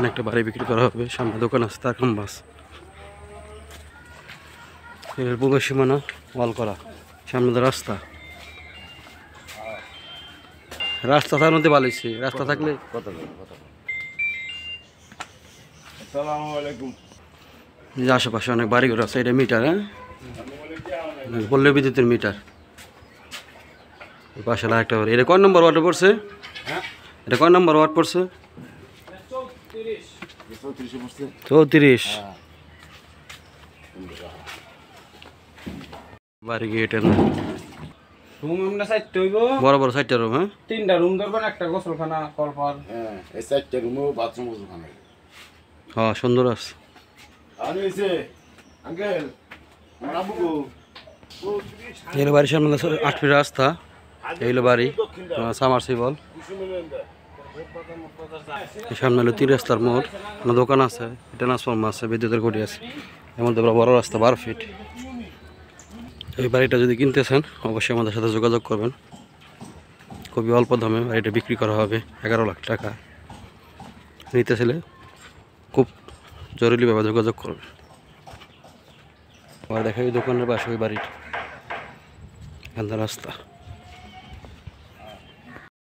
এখানে একটা বাড়ি বিক্রি করা হবে, সামনে দোকান আছে তার বাস। এর পূর্ব সীমানা ওয়াল করা, সামনে তো রাস্তা। রাস্তা থাকার মধ্যে ভালো হয়েছে, রাস্তা থাকলে যে আশেপাশে অনেক বাড়িঘর আছে। এটা মিটার, হ্যাঁ, পল্লী বিদ্যুতের মিটার। পাশে একটা বাড়ি। এটা কয় নম্বর ওয়ার্ডে পড়ছে? এটা কয় নম্বর ওয়ার্ড পড়ছে? 34। বাড়ি গেটের রুম আমরা সাইডটা হইব, বড় বড় 4টা রুম। হ্যাঁ, 3টা রুম ধরবেন, একটা গোসলখানা, কলপার। হ্যাঁ, এই 4টা রুমও বাথরুম ওখানে। হ্যাঁ, সুন্দর আছে। আমি এসে আঙ্কেল মারাবুগো এর বাড়ির সামনে 8 ফিট রাস্তা। এইগুলো বাড়ি সামারসিবল। সামনে হলো 3 রাস্তার মোড়, দোকান আছে, ট্রান্সফর্মার আছে, বিদ্যুতের খুঁটি আছে। এর মধ্যে বড় রাস্তা 12 ফিট। এই বাড়িটা যদি কিনতে চান অবশ্যই আমাদের সাথে যোগাযোগ করবেন। খুবই অল্প দামে বাড়িটা বিক্রি করা হবে, 11 লাখ টাকা। নিতে চাইলে খুব জরুরিভাবে যোগাযোগ করবেন। আবার দেখা এই দোকানের পাশে ওই বাড়িটা, রাস্তা।